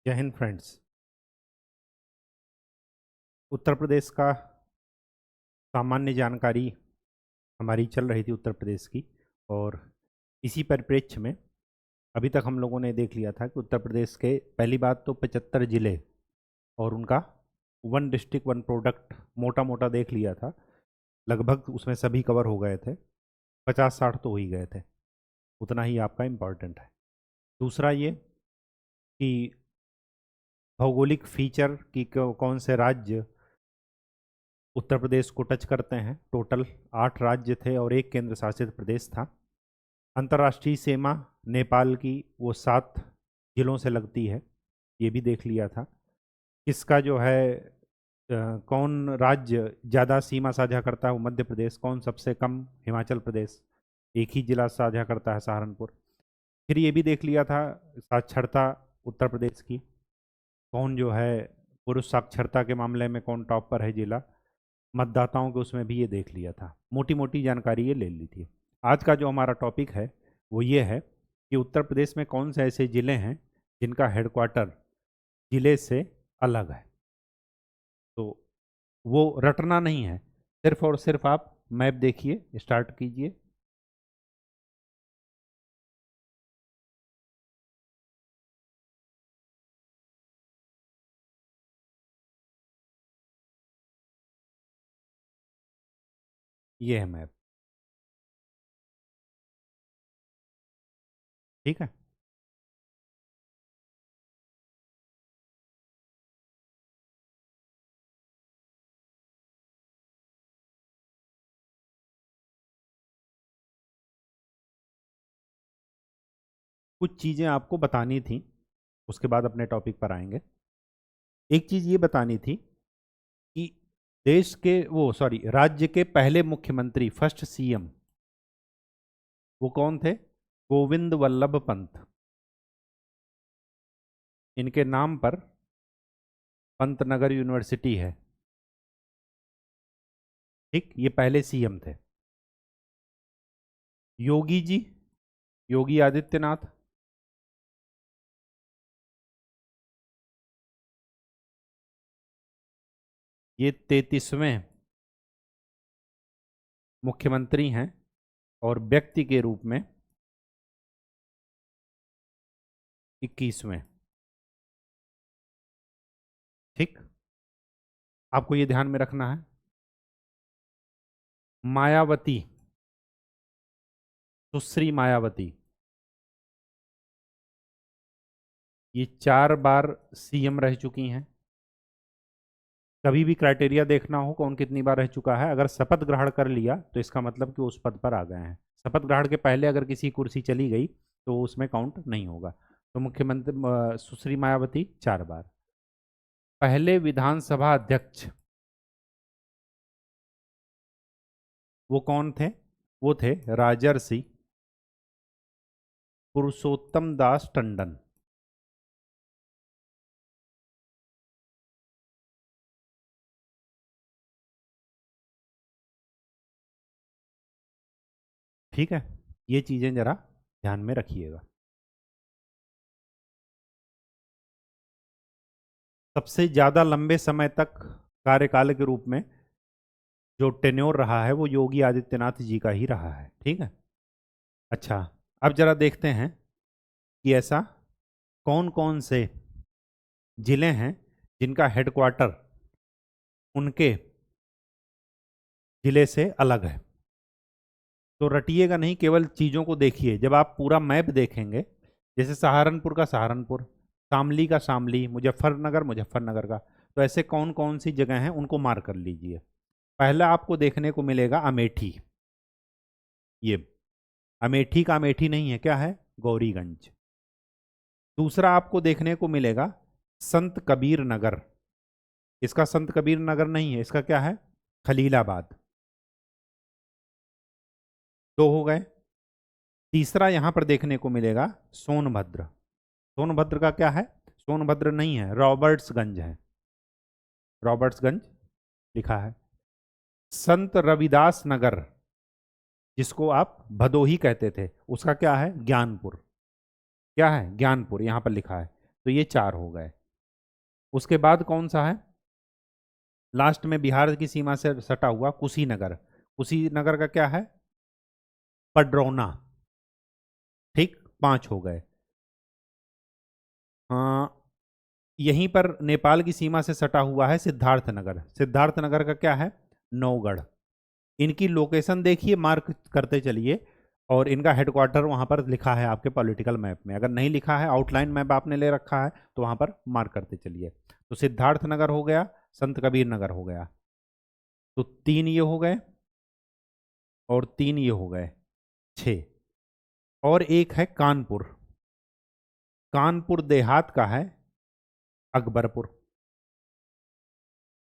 जय हिंद फ्रेंड्स। उत्तर प्रदेश का सामान्य जानकारी हमारी चल रही थी उत्तर प्रदेश की। और इसी परिप्रेक्ष्य में अभी तक हम लोगों ने देख लिया था कि उत्तर प्रदेश के पहली बात तो 75 जिले और उनका वन डिस्ट्रिक्ट वन प्रोडक्ट मोटा मोटा देख लिया था। लगभग उसमें सभी कवर हो गए थे, 50-60 तो हो ही गए थे। उतना ही आपका इम्पॉर्टेंट है। दूसरा ये कि भौगोलिक फीचर की कौन से राज्य उत्तर प्रदेश को टच करते हैं। टोटल 8 राज्य थे और एक केंद्र शासित प्रदेश था। अंतर्राष्ट्रीय सीमा नेपाल की वो 7 जिलों से लगती है, ये भी देख लिया था। किसका जो है कौन राज्य ज़्यादा सीमा साझा करता है वो मध्य प्रदेश, कौन सबसे कम हिमाचल प्रदेश, एक ही जिला साझा करता है सहारनपुर। फिर ये भी देख लिया था साक्षरता उत्तर प्रदेश की, कौन जो है पुरुष साक्षरता के मामले में कौन टॉप पर है जिला, मतदाताओं के उसमें भी ये देख लिया था। मोटी मोटी जानकारी ये ले ली थी। आज का जो हमारा टॉपिक है वो ये है कि उत्तर प्रदेश में कौन से ऐसे ज़िले हैं जिनका हेडक्वार्टर ज़िले से अलग है। तो वो रटना नहीं है, सिर्फ और सिर्फ आप मैप देखिए, स्टार्ट कीजिए। ये है मैप, ठीक है। कुछ चीज़ें आपको बतानी थी, उसके बाद अपने टॉपिक पर आएंगे। एक चीज़ ये बतानी थी कि देश के वो सॉरी राज्य के पहले मुख्यमंत्री फर्स्ट सीएम वो कौन थे? गोविंद वल्लभ पंत। इनके नाम पर पंतनगर यूनिवर्सिटी है, ठीक। ये पहले सीएम थे। योगी जी, योगी आदित्यनाथ, ये 33वें मुख्यमंत्री हैं और व्यक्ति के रूप में 21वें, ठीक। आपको ये ध्यान में रखना है। मायावती, सुश्री मायावती, ये 4 बार सीएम रह चुकी हैं। कभी भी क्राइटेरिया देखना हो कौन कितनी बार रह चुका है, अगर शपथ ग्रहण कर लिया तो इसका मतलब कि उस पद पर आ गए हैं। शपथ ग्रहण के पहले अगर किसी कुर्सी चली गई तो उसमें काउंट नहीं होगा। तो मुख्यमंत्री सुश्री मायावती 4 बार। पहले विधानसभा अध्यक्ष वो कौन थे? वो थे राजर्षि पुरुषोत्तम दास टंडन, ठीक है। ये चीजें जरा ध्यान में रखिएगा। सबसे ज्यादा लंबे समय तक कार्यकाल के रूप में जो टेन्योर रहा है वो योगी आदित्यनाथ जी का ही रहा है, ठीक है। अच्छा, अब जरा देखते हैं कि ऐसा कौन कौन से जिले हैं जिनका हेडक्वार्टर उनके जिले से अलग है। तो रटिएगा नहीं, केवल चीज़ों को देखिए। जब आप पूरा मैप देखेंगे, जैसे सहारनपुर का सहारनपुर, शामली का शामली, मुजफ्फरनगर मुजफ्फरनगर का, तो ऐसे कौन कौन सी जगह हैं उनको मार्क कर लीजिए। पहला आपको देखने को मिलेगा अमेठी। ये अमेठी का अमेठी नहीं है, क्या है? गौरीगंज। दूसरा आपको देखने को मिलेगा संत कबीर नगर। इसका संत कबीर नगर नहीं है, इसका क्या है? खलीलाबाद। 2 हो गए। तीसरा यहां पर देखने को मिलेगा सोनभद्र। सोनभद्र का क्या है? सोनभद्र नहीं है, रॉबर्ट्सगंज है। रॉबर्ट्सगंज लिखा है। संत रविदास नगर, जिसको आप भदोही कहते थे, उसका क्या है? ज्ञानपुर। क्या है? ज्ञानपुर, यहां पर लिखा है। तो ये 4 हो गए। उसके बाद कौन सा है, लास्ट में बिहार की सीमा से सटा हुआ कुशीनगर। कुशीनगर का क्या है, पडरौना। ठीक, 5 हो गए। यहीं पर नेपाल की सीमा से सटा हुआ है सिद्धार्थनगर। सिद्धार्थनगर का क्या है, नौगढ़। इनकी लोकेशन देखिए, मार्क करते चलिए, और इनका हेडक्वार्टर वहां पर लिखा है आपके पॉलिटिकल मैप में। अगर नहीं लिखा है, आउटलाइन मैप आपने ले रखा है, तो वहां पर मार्क करते चलिए। तो सिद्धार्थनगर हो गया, संत कबीर नगर हो गया, तो 3 ये हो गए, और 3 ये हो गए, 6। और एक है कानपुर। कानपुर देहात का है अकबरपुर,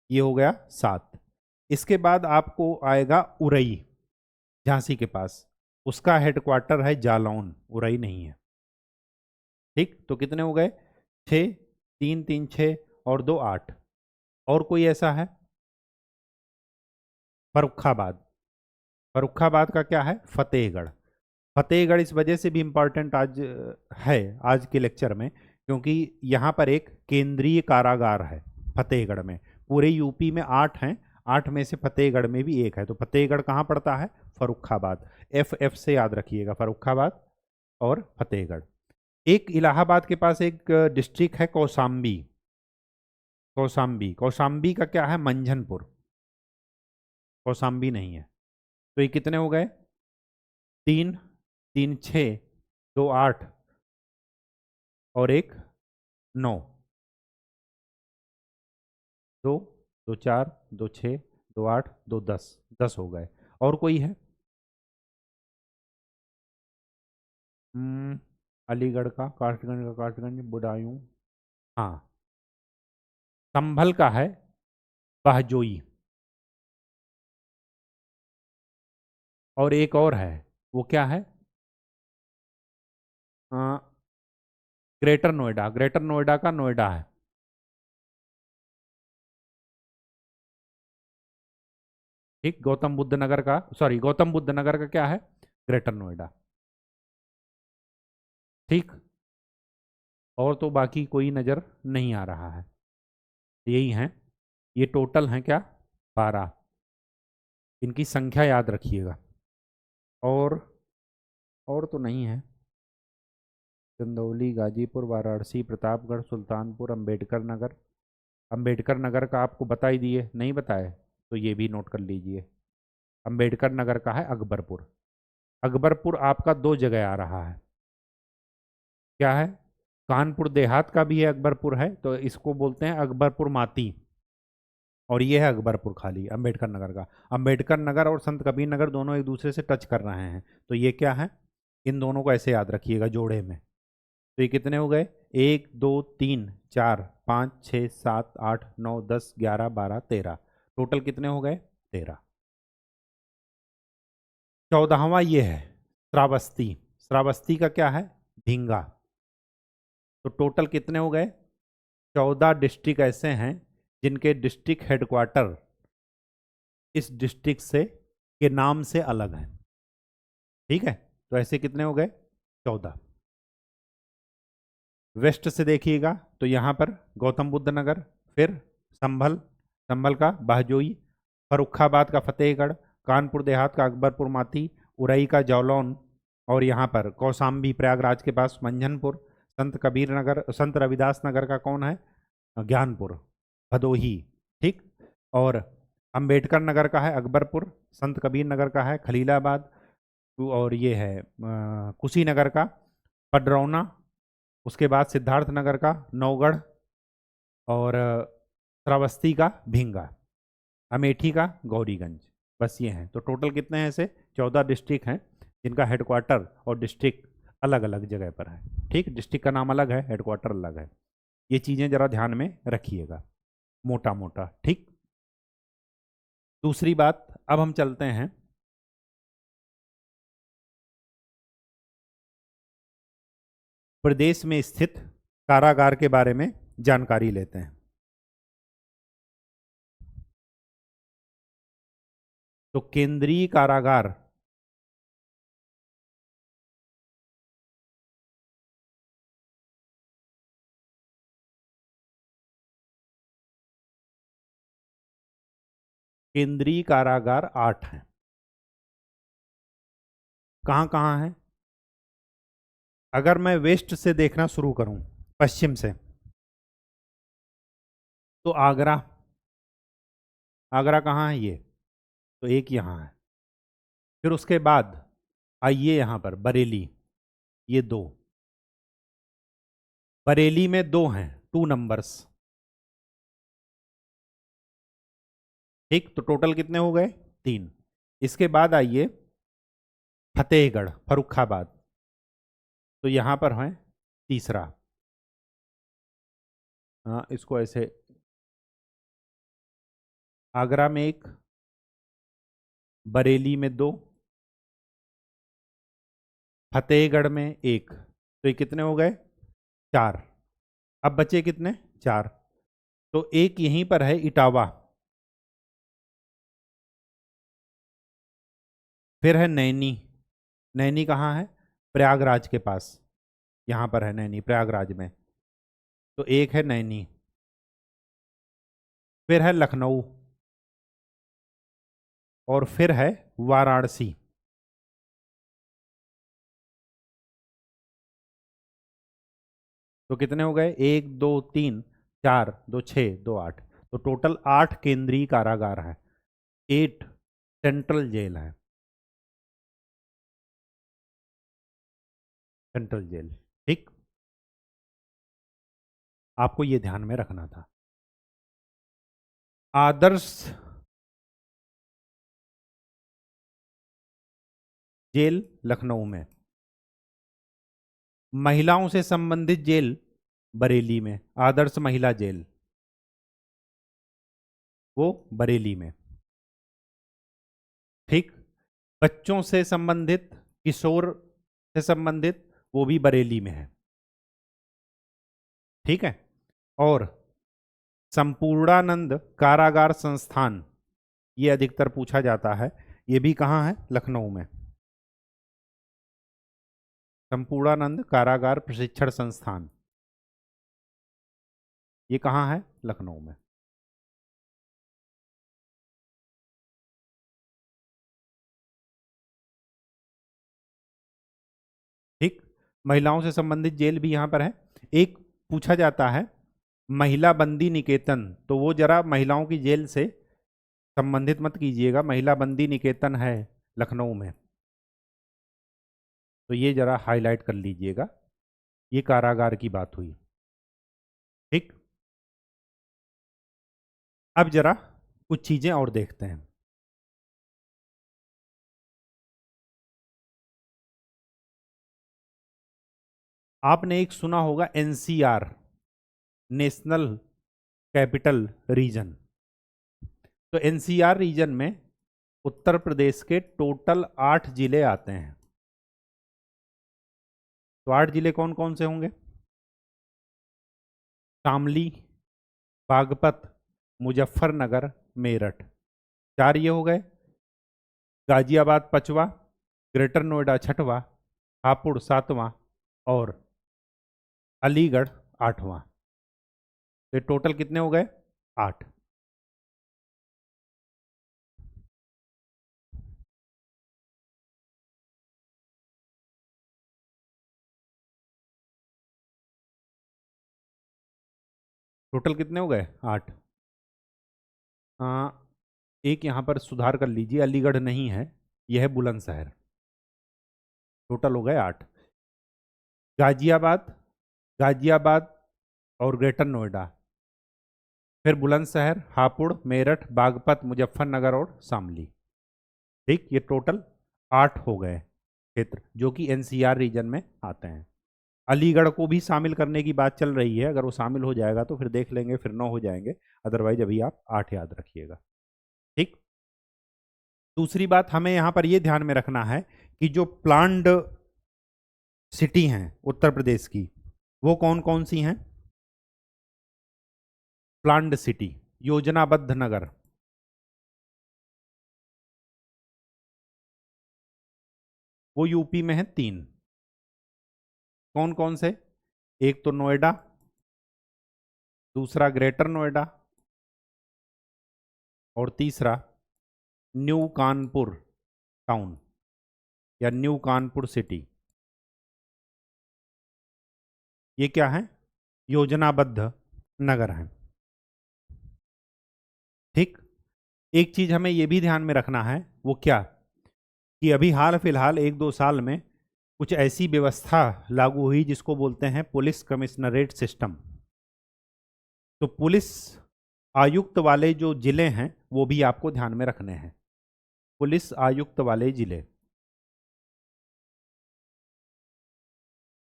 ये हो गया 7। इसके बाद आपको आएगा उरई, झांसी के पास। उसका हेडक्वार्टर है जालौन, उरई नहीं है। ठीक, तो कितने हो गए, 6, 3 3 6 और 2 8। और कोई ऐसा है, फर्रुखाबाद। फर्रुखाबाद का क्या है, फतेहगढ़। फतेहगढ़ इस वजह से भी इम्पॉर्टेंट आज है, आज के लेक्चर में, क्योंकि यहाँ पर एक केंद्रीय कारागार है फतेहगढ़ में। पूरे यूपी में 8 हैं, 8 में से फतेहगढ़ में भी एक है। तो फतेहगढ़ कहाँ पड़ता है, फर्रुखाबाद। एफ से याद रखिएगा, फर्रुखाबाद और फतेहगढ़। एक इलाहाबाद के पास एक डिस्ट्रिक्ट है कौशाम्बी। कौशाम्बी, कौशाम्बी का क्या है, मंझनपुर। कौशाम्बी नहीं है। तो ये कितने हो गए, 3 3 6 2 8 और एक 9। 2 2 4 2 6 2 8 2 10, 10 हो गए। और कोई है, हम्म, अलीगढ़ का, कासगंज का, कासगंज, बदायूं, हाँ, संभल का है बहजोई। और एक और है, वो क्या है, अ, ग्रेटर नोएडा। ग्रेटर नोएडा का नोएडा है। ठीक, गौतम बुद्ध नगर का, सॉरी, गौतम बुद्ध नगर का क्या है, ग्रेटर नोएडा। ठीक, और तो बाकी कोई नज़र नहीं आ रहा है, यही हैं। ये टोटल हैं क्या, 12। इनकी संख्या याद रखिएगा। और और तो नहीं है, चंदौली, गाजीपुर, वाराणसी, प्रतापगढ़, सुल्तानपुर, अंबेडकर नगर। अंबेडकर नगर का आपको बता ही दिए, नहीं बताए तो ये भी नोट कर लीजिए। अंबेडकर नगर का है अकबरपुर। अकबरपुर आपका 2 जगह आ रहा है, क्या है, कानपुर देहात का भी है अकबरपुर है, तो इसको बोलते हैं अकबरपुर माती। और ये है अकबरपुर खाली, अंबेडकर नगर का। अंबेडकर नगर और संत कबीर नगर दोनों एक दूसरे से टच कर रहे हैं, तो ये क्या है, इन दोनों को ऐसे याद रखिएगा जोड़े में। तो ये कितने हो गए, 1 2 3 4 5 6 7 8 9 10 11 12 13। टोटल कितने हो गए, 13। 14वां ये है श्रावस्ती। श्रावस्ती का क्या है, ढींगा। तो टोटल कितने हो गए, 14 डिस्ट्रिक्ट ऐसे हैं जिनके डिस्ट्रिक्ट हेडक्वार्टर इस डिस्ट्रिक्ट से के नाम से अलग है। ठीक है, तो ऐसे कितने हो गए, 14। वेस्ट से देखिएगा तो यहाँ पर गौतम बुद्ध नगर, फिर संभल, संभल का बहजोई, फर्रुखाबाद का फतेहगढ़, कानपुर देहात का अकबरपुर माती, उरई का जौलौन, और यहाँ पर कौशाम्बी प्रयागराज के पास मंझनपुर, संत कबीर नगर, संत रविदास नगर का कौन है, ज्ञानपुर, भदोही। ठीक, और अंबेडकर नगर का है अकबरपुर, संत कबीर नगर का है खलीलाबाद, और ये है कुशीनगर का पडरौना, उसके बाद सिद्धार्थ नगर का नौगढ़, और श्रावस्ती का भिंगा, अमेठी का गौरीगंज। बस ये हैं। तो टोटल कितने हैं ऐसे, 14 डिस्ट्रिक्ट हैं जिनका हेडक्वार्टर और डिस्ट्रिक्ट अलग अलग जगह पर है। ठीक, डिस्ट्रिक्ट का नाम अलग है, हेडक्वार्टर अलग है। ये चीज़ें ज़रा ध्यान में रखिएगा, मोटा मोटा। ठीक, दूसरी बात, अब हम चलते हैं प्रदेश में स्थित कारागार के बारे में जानकारी लेते हैं। तो केंद्रीय कारागार केंद्रीय कारागार 8 हैं। कहाँ कहाँ है? अगर मैं वेस्ट से देखना शुरू करूं, पश्चिम से, तो आगरा, आगरा कहाँ है ये? तो एक यहाँ है। फिर उसके बाद आइए यहाँ पर बरेली, ये 2, बरेली में 2 हैं, 2 नंबर्स। ठीक, तो टोटल कितने हो गए? 3। इसके बाद आइए फतेहगढ़, फर्रुखाबाद, तो यहाँ पर है तीसरा। हाँ, इसको ऐसे, आगरा में 1, बरेली में 2, फतेहगढ़ में 1, तो ये कितने हो गए? 4। अब बचे कितने? 4। तो एक यहीं पर है इटावा, फिर है नैनी। नैनी कहाँ है? प्रयागराज के पास, यहाँ पर है नैनी, प्रयागराज में, तो एक है नैनी। फिर है लखनऊ, और फिर है वाराणसी। तो कितने हो गए? 1 2 3 4, 2 6, 2 8, तो टोटल 8 केंद्रीय कारागार है, 8 सेंट्रल जेल है, सेंट्रल जेल। ठीक, आपको ये ध्यान में रखना था। आदर्श जेल लखनऊ में, महिलाओं से संबंधित जेल बरेली में, आदर्श महिला जेल वो बरेली में। ठीक, बच्चों से संबंधित, किशोर से संबंधित, वो भी बरेली में है। ठीक है, और संपूर्णानंद कारागार संस्थान, ये अधिकतर पूछा जाता है, ये भी कहाँ है? लखनऊ में। संपूर्णानंद कारागार प्रशिक्षण संस्थान, ये कहाँ है? लखनऊ में। ठीक, महिलाओं से संबंधित जेल भी यहाँ पर है। एक पूछा जाता है महिला बंदी निकेतन, तो वो जरा महिलाओं की जेल से संबंधित मत कीजिएगा, महिला बंदी निकेतन है लखनऊ में, तो ये जरा हाईलाइट कर लीजिएगा, ये कारागार की बात हुई। ठीक, अब जरा कुछ चीजें और देखते हैं। आपने एक सुना होगा एनसीआर, नेशनल कैपिटल रीजन, तो एनसीआर रीजन में उत्तर प्रदेश के टोटल 8 जिले आते हैं। तो 8 जिले कौन कौन से होंगे? शामली, बागपत, मुजफ्फरनगर, मेरठ, 4 ये हो गए। गाजियाबाद 5वां, ग्रेटर नोएडा 6वां, हापुड़ 7वां, और अलीगढ़ 8वां। तो टोटल कितने हो गए? 8। टोटल कितने हो गए? 8। एक यहाँ पर सुधार कर लीजिए, अलीगढ़ नहीं है, यह है बुलंदशहर। टोटल हो गए 8। गाजियाबाद, गाजियाबाद और ग्रेटर नोएडा, फिर बुलंदशहर, हापुड़, मेरठ, बागपत, मुजफ्फरनगर और शामली। ठीक, ये टोटल 8 हो गए क्षेत्र जो कि एनसीआर रीजन में आते हैं। अलीगढ़ को भी शामिल करने की बात चल रही है, अगर वो शामिल हो जाएगा तो फिर देख लेंगे, फिर 9 हो जाएंगे, अदरवाइज अभी आप 8 याद रखिएगा। ठीक, दूसरी बात हमें यहाँ पर ये ध्यान में रखना है कि जो प्लान्ड सिटी हैं उत्तर प्रदेश की, वो कौन कौन सी हैं? प्लान्ड सिटी, योजनाबद्ध नगर, वो यूपी में है 3। कौन कौन से? एक तो नोएडा, दूसरा ग्रेटर नोएडा, और तीसरा न्यू कानपुर टाउन या न्यू कानपुर सिटी, ये क्या है? योजनाबद्ध नगर है। ठीक। एक चीज हमें यह भी ध्यान में रखना है, वो क्या कि अभी हाल फिलहाल 1-2 साल में कुछ ऐसी व्यवस्था लागू हुई जिसको बोलते हैं पुलिस कमिश्नरेट सिस्टम। तो पुलिस आयुक्त वाले जो जिले हैं वो भी आपको ध्यान में रखने हैं। पुलिस आयुक्त वाले जिले,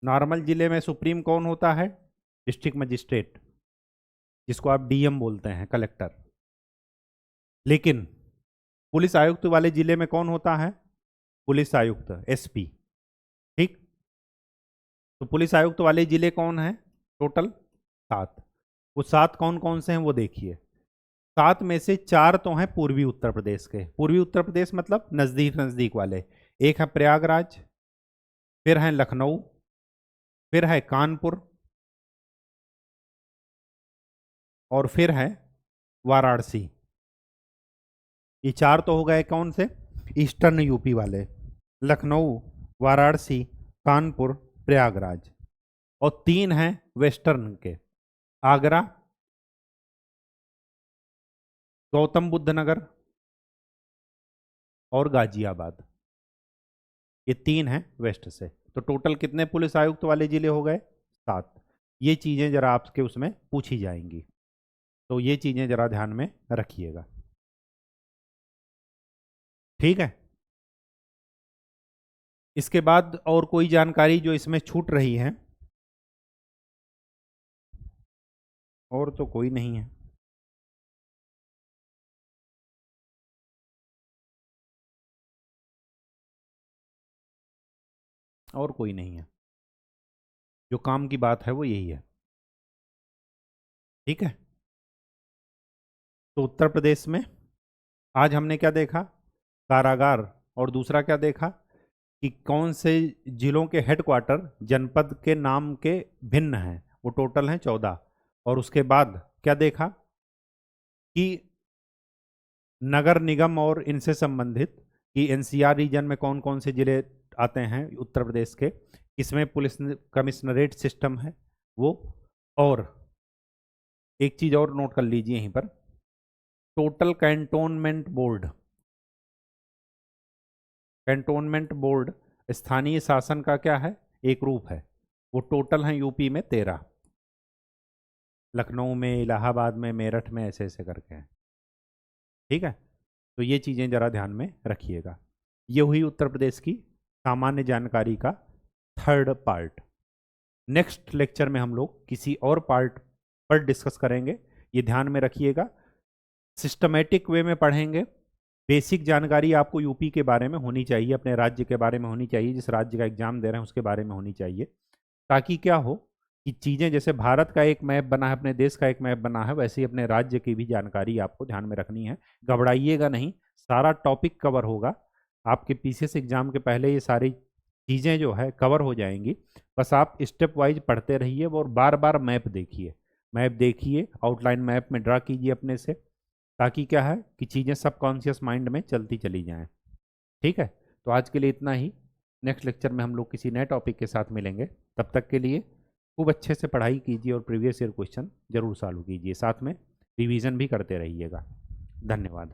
नॉर्मल जिले में सुप्रीम कौन होता है? डिस्ट्रिक्ट मजिस्ट्रेट, जिसको आप डीएम बोलते हैं, कलेक्टर। लेकिन पुलिस आयुक्त वाले जिले में कौन होता है? पुलिस आयुक्त, एसपी। ठीक। तो पुलिस आयुक्त वाले जिले कौन है? टोटल 7। वो 7 कौन कौन से हैं वो देखिए। 7 में से 4 तो हैं पूर्वी उत्तर प्रदेश के। पूर्वी उत्तर प्रदेश मतलब नजदीक नजदीक वाले। एक है प्रयागराज, फिर है लखनऊ, फिर है कानपुर, और फिर है वाराणसी। ये 4 तो हो गए कौन से? ईस्टर्न यूपी वाले, लखनऊ, वाराणसी, कानपुर, प्रयागराज। और 3 हैं वेस्टर्न के, आगरा, गौतम बुद्ध नगर और गाजियाबाद। ये 3 हैं वेस्ट से। तो टोटल कितने पुलिस आयुक्त वाले जिले हो गए? 7। ये चीजें जरा आपके उसमें पूछी जाएंगी, तो ये चीजें जरा ध्यान में रखिएगा। ठीक है। इसके बाद और कोई जानकारी जो इसमें छूट रही है? और तो कोई नहीं है। और कोई नहीं है। जो काम की बात है वो यही है। ठीक है। तो उत्तर प्रदेश में आज हमने क्या देखा? कारागार। और दूसरा क्या देखा कि कौन से जिलों के हेडक्वार्टर जनपद के नाम के भिन्न हैं, वो टोटल हैं 14। और उसके बाद क्या देखा कि नगर निगम और इनसे संबंधित कि एनसीआर रीजन में कौन कौन से जिले आते हैं उत्तर प्रदेश के, इसमें पुलिस कमिश्नरेट सिस्टम है वो। और एक चीज और नोट कर लीजिए यहीं पर, total cantonment board. Cantonment board स्थानीय शासन का क्या है? एक रूप है। वो टोटल है यूपी में 13, लखनऊ में, इलाहाबाद में, मेरठ में, ऐसे ऐसे करके हैं। ठीक है। तो ये चीज़ें ज़रा ध्यान में रखिएगा। ये हुई उत्तर प्रदेश की सामान्य जानकारी का 3rd पार्ट। नेक्स्ट लेक्चर में हम लोग किसी और पार्ट पर डिस्कस करेंगे। ये ध्यान में रखिएगा, सिस्टमेटिक वे में पढ़ेंगे। बेसिक जानकारी आपको यूपी के बारे में होनी चाहिए, अपने राज्य के बारे में होनी चाहिए, जिस राज्य का एग्जाम दे रहे हैं उसके बारे में होनी चाहिए, ताकि क्या हो कि चीज़ें जैसे भारत का एक मैप बना है, अपने देश का एक मैप बना है, वैसे ही अपने राज्य की भी जानकारी आपको ध्यान में रखनी है। घबराइएगा नहीं, सारा टॉपिक कवर होगा। आपके पीसीएस एग्जाम के पहले ये सारी चीज़ें जो है कवर हो जाएंगी। बस आप स्टेप वाइज पढ़ते रहिए और बार बार मैप देखिए। मैप देखिए, आउटलाइन मैप में ड्रा कीजिए अपने से, ताकि क्या है कि चीज़ें सबकॉन्शियस माइंड में चलती चली जाएं। ठीक है। तो आज के लिए इतना ही। नेक्स्ट लेक्चर में हम लोग किसी नए टॉपिक के साथ मिलेंगे। तब तक के लिए खूब अच्छे से पढ़ाई कीजिए और प्रीवियस ईयर क्वेश्चन जरूर सॉल्व कीजिए। साथ में रिवीजन भी करते रहिएगा। धन्यवाद।